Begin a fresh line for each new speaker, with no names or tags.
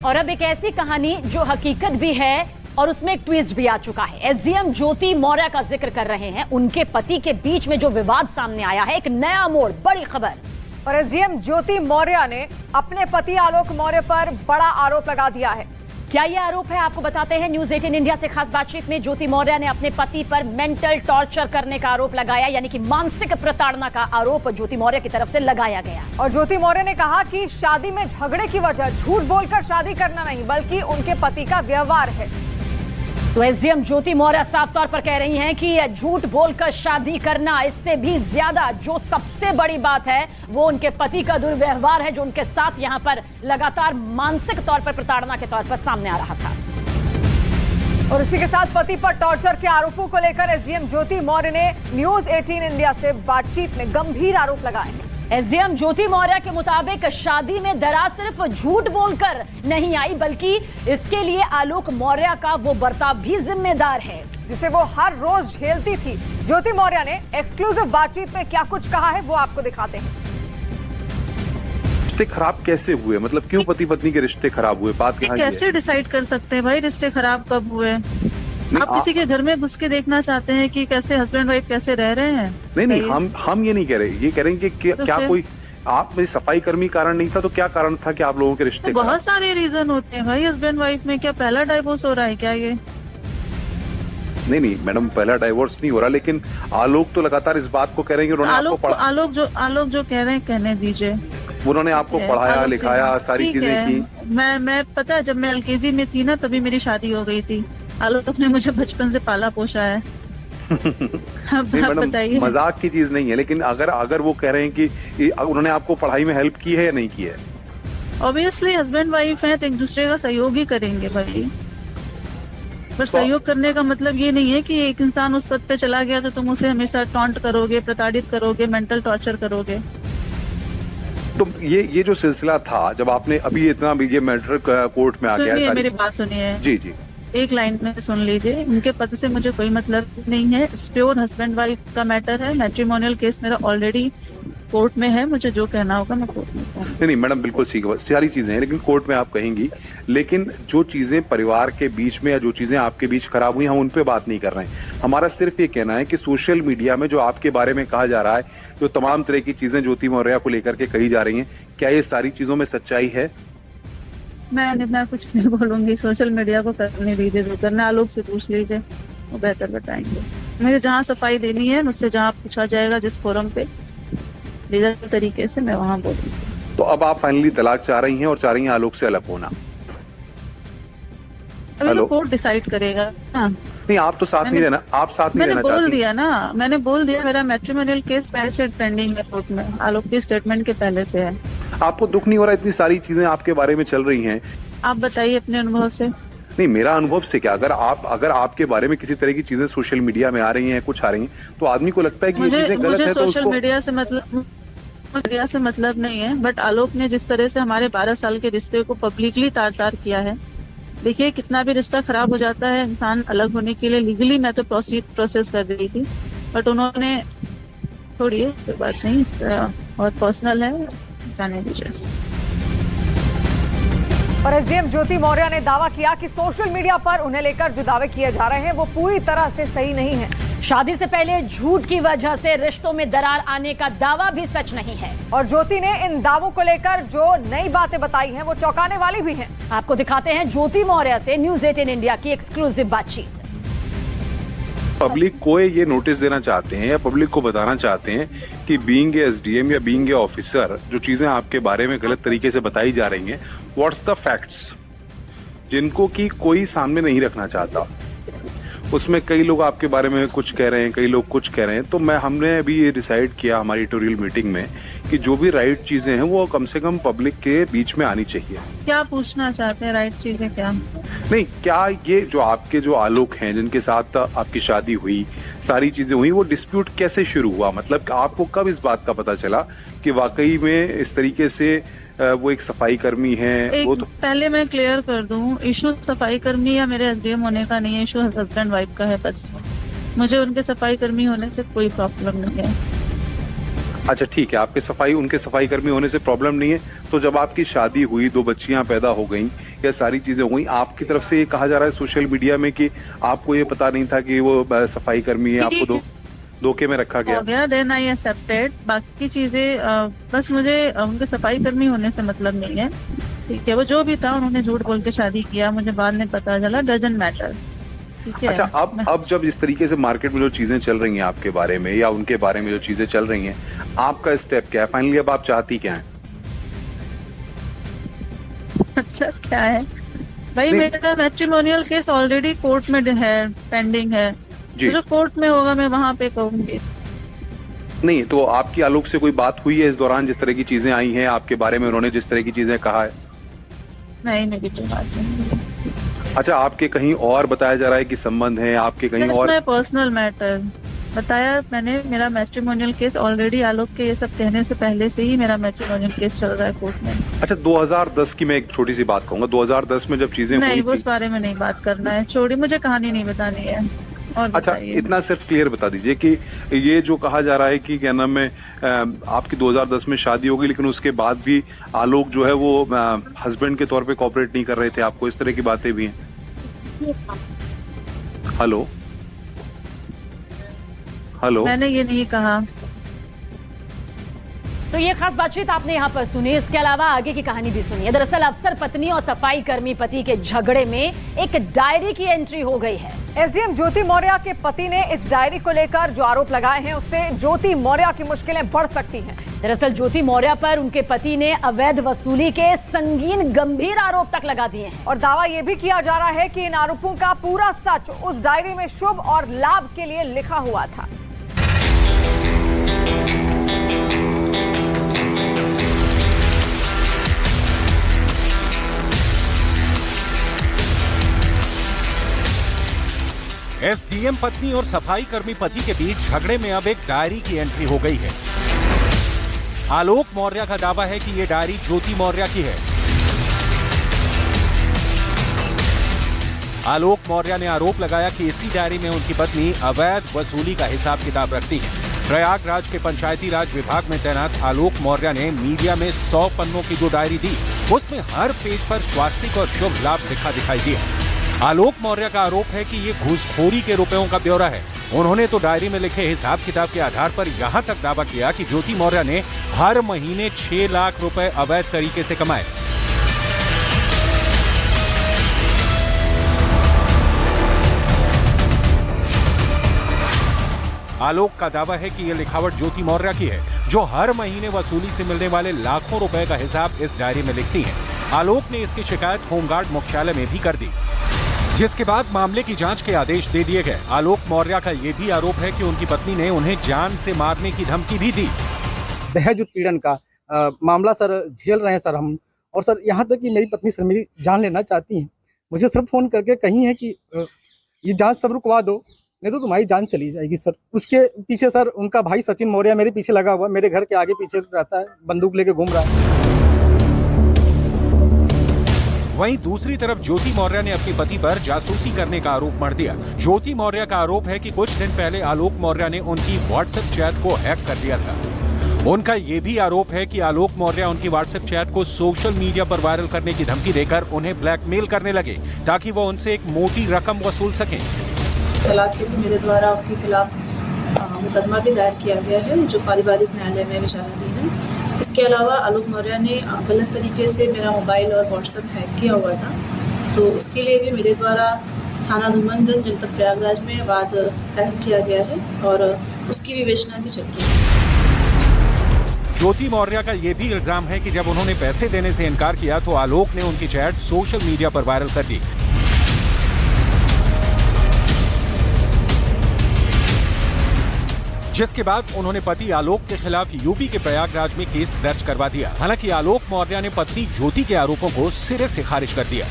और अब एक ऐसी कहानी जो हकीकत भी है और उसमें एक ट्विस्ट भी आ चुका है। एसडीएम ज्योति मौर्य का जिक्र कर रहे हैं। उनके पति के बीच में जो विवाद सामने आया है, एक नया मोड़, बड़ी खबर।
और एसडीएम ज्योति मौर्य ने अपने पति आलोक मौर्य पर बड़ा आरोप लगा दिया है।
क्या यह आरोप है, आपको बताते हैं। न्यूज 18 इंडिया से खास बातचीत में ज्योति मौर्य ने अपने पति पर मेंटल टॉर्चर करने का आरोप लगाया, यानी कि मानसिक प्रताड़ना का आरोप ज्योति मौर्य की तरफ से लगाया गया।
और ज्योति मौर्य ने कहा कि शादी में झगड़े की वजह झूठ बोलकर शादी करना नहीं, बल्कि उनके पति का व्यवहार है।
तो एसडीएम ज्योति मौर्य साफ तौर पर कह रही हैं कि झूठ बोलकर शादी करना, इससे भी ज्यादा जो सबसे बड़ी बात है वो उनके पति का दुर्व्यवहार है, जो उनके साथ यहां पर लगातार मानसिक तौर पर प्रताड़ना के तौर पर सामने आ रहा था।
और इसी के साथ पति पर टॉर्चर के आरोपों को लेकर एसडीएम ज्योति मौर्य ने न्यूज 18 इंडिया से बातचीत में गंभीर आरोप लगाए हैं।
एसडीएम ज्योति मौर्य के मुताबिक शादी में दरार सिर्फ झूठ बोलकर नहीं आई, बल्कि इसके लिए आलोक मौर्य का वो बर्ताव भी जिम्मेदार है,
जिसे वो हर रोज झेलती थी। ज्योति मौर्य ने एक्सक्लूसिव बातचीत में क्या कुछ कहा है वो आपको दिखाते हैं।
रिश्ते खराब कैसे हुए, मतलब क्यों पति पत्नी के रिश्ते खराब हुए? बात यहाँ
कैसे डिसाइड कर सकते हैं भाई रिश्ते खराब कब हुए? आप किसी के घर में घुस के देखना चाहते हैं कि कैसे हस्बैंड वाइफ कैसे रह रहे हैं?
नहीं, हम ये नहीं कह रहे। ये कह रहे हैं कि क्या कोई आप मेरी सफाई कर्मी कारण नहीं था, तो क्या कारण था कि आप लोगों के रिश्ते?
बहुत सारे रीजन होते हैं भाई हस्बैंड वाइफ में। क्या पहला डाइवोर्स हो रहा है क्या ये?
नहीं मैडम, पहला डाइवोर्स नहीं हो रहा, लेकिन आलोक तो लगातार इस बात को कह रहे हैं कि उन्होंने
आलोक जो कह रहे हैं कहने दीजिए।
उन्होंने आपको पढ़ाया लिखाया, सारी चीजें की।
मैं पता है, जब मैं एलकेजी में थी ना, तभी मेरी शादी हो गई थी। आलोक ने मुझे बचपन से पाला पोसा है।
मैडम, मजाक की चीज नहीं है, लेकिन अगर वो कह रहे हैं कि उन्होंने आपको पढ़ाई में हेल्प की है या नहीं की है?
ऑब्वियसली हस्बैंड वाइफ है तो एक दूसरे का सहयोग ही करेंगे भाई। पर सहयोग करने का मतलब ये नहीं है कि एक इंसान उस पद पे चला गया तो तुम उसे हमेशा टॉन्ट करोगे, प्रताड़ित करोगे, मेंटल टॉर्चर करोगे।
तो ये जो सिलसिला था, जब आपने अभी इतना ये मैटर कोर्ट में आ गया,
मेरी बात सुनिए
जी,
एक लाइन में सुन लीजिए। उनके पद से मुझे कोई मतलब नहीं है। इट्स प्योर हस्बैंड वाइफ का मैटर है। मैट्रिमोनियल केस मेरा ऑलरेडी कोर्ट में है। मुझे जो कहना होगा मैं कोर्ट में कहूँगी।
नहीं मैडम, बिल्कुल ठीक है, सारी चीजें हैं, लेकिन कोर्ट में आप कहेंगी। लेकिन जो चीजें परिवार के बीच में या जो चीजें आपके बीच खराब हुई, हम उन पे बात नहीं कर रहे हैं। हमारा सिर्फ ये कहना है कि सोशल मीडिया में जो आपके बारे में कहा जा रहा है, जो तमाम तरह की चीजें ज्योति मौर्य को लेकर के कही जा रही है, क्या ये सारी चीजों में सच्चाई है?
मैं कुछ नहीं बोलूंगी। सोशल मीडिया को करने दीजिए, जो करना आलोक से पूछ लीजिए, वो बेहतर बताएंगे। मुझे जहाँ सफाई देनी है, मुझसे जहाँ पूछा जाएगा, जिस फोरम पे लीगल तरीके से, मैं वहाँ बोलूंगी।
तो अब आप फाइनली तलाक चाह रही हैं और चाह रही हैं आलोक से अलग होना?
अभी तो कोर्ट डिसाइड करेगा। हाँ,
नहीं, आप तो साथ नहीं रहना, आप साथ नहीं रहना चाहती।
मैंने बोल दिया मेरा मैट्रिमोनियल केस पहले से पेंडिंग है कोर्ट में। आलोक की स्टेटमेंट के पहले से है।
आपको दुख नहीं हो रहा? इतनी सारी चीजें आपके बारे में चल रही हैं।
आप बताइए अपने अनुभव से।
नहीं, मेरा अनुभव से क्या, अगर आपके बारे में किसी तरह की चीजें सोशल मीडिया में आ रही हैं, कुछ आ रही हैं, तो आदमी को लगता है कि ये चीजें गलत है, तो
सोशल मीडिया से मतलब नहीं है। बट आलोक ने जिस तरह से हमारे 12 साल के रिश्ते को पब्लिकली तार-तार किया है, देखिए कितना भी रिश्ता खराब हो जाता है, इंसान अलग होने के लिए लीगली मैं तो प्रोसेस कर रही थी, बट उन्होंने छोड़िए, कोई बात नहीं, बहुत पर्सनल है, जाने दीजिए।
और एसडीएम ज्योति मौर्य ने दावा किया कि सोशल मीडिया पर उन्हें लेकर जो दावे किए जा रहे हैं वो पूरी तरह से सही नहीं है।
शादी से पहले झूठ की वजह से रिश्तों में दरार आने का दावा भी सच नहीं है।
और ज्योति ने इन दावों को लेकर जो नई बातें बताई हैं वो चौंकाने वाली भी हैं।
आपको दिखाते हैं ज्योति मौर्य से न्यूज 18 इंडिया की एक्सक्लूसिव बातचीत।
पब्लिक को ये नोटिस देना चाहते हैं या पब्लिक को बताना चाहते हैं कि बीइंग ए एसडीएम या बीइंग ए ऑफिसर, जो चीजें आपके बारे में गलत तरीके से बताई जा रही हैं, व्हाट्स द फैक्ट्स, जिनको कि कोई सामने नहीं रखना चाहता। उसमें कई लोग आपके बारे में कुछ कह रहे हैं, कई लोग कुछ कह रहे हैं। तो हमने अभी ये डिसाइड किया हमारी एडिटोरियल मीटिंग में कि जो भी राइट चीजें हैं वो कम से कम पब्लिक के बीच में आनी चाहिए।
क्या पूछना चाहते हैं राइट चीजें? क्या
नहीं, क्या ये जो आपके जो आलोक हैं, जिनके साथ आपकी शादी हुई, सारी चीजें हुई, वो डिस्प्यूट कैसे शुरू हुआ? मतलब आपको कब इस बात का पता चला कि वाकई में इस तरीके से वो एक सफाई कर्मी है? वो तो
पहले मैं क्लियर कर दूं, इशू सफाई कर्मी या मेरे एसडीएम होने का नहीं है, इशू हस्बैंड वाइफ का है। बस मुझे उनके सफाई कर्मी होने से कोई प्रॉब्लम नहीं है।
अच्छा ठीक है, आपके उनके सफाई कर्मी होने से प्रॉब्लम नहीं है। तो जब आपकी शादी हुई, 2 बच्चियां पैदा हो गईं, या सारी चीजें हो गई, आपकी तरफ से ये कहा जा रहा है सोशल मीडिया में कि आपको ये पता नहीं था कि वो सफाई कर्मी है, आपको धोखे में रखा गया?
हो गया, देन आई एक्सेप्टेड। बाकी चीजें बस मुझे उनके सफाई कर्मी होने से मतलब नहीं है, ठीक है। वो जो भी था, उन्होंने झूठ बोल के शादी किया, मुझे बाद में पता चला, डजंट मैटर, ठीक है।
अच्छा, अब जब इस तरीके से मार्केट में जो चीजें चल रही हैं आपके बारे में या उनके बारे में जो चीजें चल रही हैं, आपका स्टेप क्या है? फाइनली अब आप चाहती क्या है?
अच्छा क्या है भाई, मेरा मैट्रिमोनियल केस ऑलरेडी कोर्ट में है, पेंडिंग है। तो जो कोर्ट में होगा मैं वहां पे कहूंगी।
नहीं तो आपकी आलोक से कोई बात हुई है इस दौरान, जिस तरह की चीजें आई हैं आपके बारे में, उन्होंने जिस तरह की चीजें कहा है?
नहीं, मेरी कोई बात नहीं।
अच्छा, आपके कहीं और बताया जा रहा है कि संबंध है आपके कहीं और?
पर्सनल मैटर बताया मैंने, मेरा मैट्रिमोनियल केस ऑलरेडी, आलोक के ये सब कहने से पहले से ही मेरा मैट्रिमोनियल केस चल रहा है कोर्ट में।
अच्छा, 2010 की मैं एक छोटी सी बात कहूंगा। 2010 में जब चीजें
नहीं, उस बारे में नहीं बात करना है, छोड़ी, मुझे कहानी नहीं बतानी है। और
अच्छा, इतना सिर्फ क्लियर बता दीजिए कि ये जो कहा जा रहा है कि क्या नाम है, आपकी 2010 में शादी होगी, लेकिन उसके बाद भी आलोक जो है वो हस्बैंड के तौर पे कोऑपरेट नहीं कर रहे थे आपको, इस तरह की बातें भी हैं? हेलो,
मैंने ये नहीं कहा।
तो ये खास बातचीत आपने यहाँ पर सुनी, इसके अलावा आगे की कहानी भी सुनिए। दरअसल अफसर पत्नी और सफाई कर्मी पति के झगड़े में एक डायरी की एंट्री हो गई है।
एसडीएम ज्योति मौर्य के पति ने इस डायरी को लेकर जो आरोप लगाए हैं, उससे ज्योति मौर्य की मुश्किलें बढ़ सकती हैं।
दरअसल ज्योति मौर्य पर उनके पति ने अवैध वसूली के संगीन गंभीर आरोप तक लगा दिए हैं
और दावा यह भी किया जा रहा है कि इन आरोपों का पूरा सच उस डायरी में शुभ और लाभ के लिए लिखा हुआ था।
एसडीएम पत्नी और सफाई कर्मी पति के बीच झगड़े में अब एक डायरी की एंट्री हो गई है। आलोक मौर्य का दावा है कि ये डायरी ज्योति मौर्य की है। आलोक मौर्य ने आरोप लगाया कि इसी डायरी में उनकी पत्नी अवैध वसूली का हिसाब किताब रखती है। प्रयागराज के पंचायती राज विभाग में तैनात आलोक मौर्य ने मीडिया में 100 पन्नों की जो डायरी दी, उसमें हर पेज पर स्वास्तिक और शुभ लाभ लिखा दिखाई दिया। आलोक मौर्य का आरोप है कि ये घूसखोरी के रुपयों का ब्यौरा है। उन्होंने तो डायरी में लिखे हिसाब किताब के आधार पर यहां तक दावा किया कि ज्योति मौर्य ने हर महीने 6 लाख रुपए अवैध तरीके से कमाए। आलोक का दावा है कि यह लिखावट ज्योति मौर्य की है, जो हर महीने वसूली से मिलने वाले लाखों रुपए का हिसाब इस डायरी में लिखती हैं। आलोक ने इसकी शिकायत होमगार्ड मुख्यालय में भी कर दी, जिसके बाद मामले की जांच के आदेश दे दिए गए। आलोक मौर्य का यह भी आरोप है कि उनकी पत्नी ने उन्हें जान से मारने की धमकी भी दी।
दहेज उत्पीड़न का मामला सर झेल रहे हैं सर हम, और सर यहाँ तक कि मेरी पत्नी सर मेरी जान लेना चाहती हैं। मुझे सर फोन करके कही है कि ये जांच सब रुकवा दो, नहीं तो तुम्हारी जान चली जाएगी सर। उसके पीछे सर उनका भाई सचिन मौर्य मेरे पीछे लगा हुआ, मेरे घर के आगे पीछे रहता है, बंदूक लेके घूम रहा है।
वहीं दूसरी तरफ ज्योति मौर्य ने अपने पति पर जासूसी करने का आरोप मढ़ दिया। ज्योति मौर्य का आरोप है कि कुछ दिन पहले आलोक मौर्य ने उनकी व्हाट्सएप चैट को हैक कर दिया था। उनका ये भी आरोप है कि आलोक मौर्य उनकी व्हाट्सएप चैट को सोशल मीडिया पर वायरल करने की धमकी देकर उन्हें ब्लैकमेल करने लगे, ताकि वो उनसे एक मोटी रकम वसूल सकें।
तलाक के भी मेरे द्वारा उनके खिलाफ मुकदमा भी दायर किया गया है, जो पारिवारिक न्यायालय में विचाराधीन है। इसके अलावा आलोक मौर्य ने गलत तरीके से मेरा मोबाइल और व्हाट्सएप हैक किया हुआ था, तो उसके लिए भी मेरे द्वारा थाना धूमनगंज जनपद प्रयागराज में वाद दायर किया गया है और उसकी विवेचना भी चल रही है।
ज्योति मौर्य का ये भी इल्जाम है कि जब उन्होंने पैसे देने से इनकार किया तो आलोक ने उनकी चैट सोशल मीडिया पर वायरल कर दी, जिसके बाद उन्होंने पति आलोक के खिलाफ यूपी के प्रयागराज में केस दर्ज करवा दिया। हालांकि आलोक मौर्य ने पत्नी ज्योति के आरोपों को सिरे से खारिज कर दिया।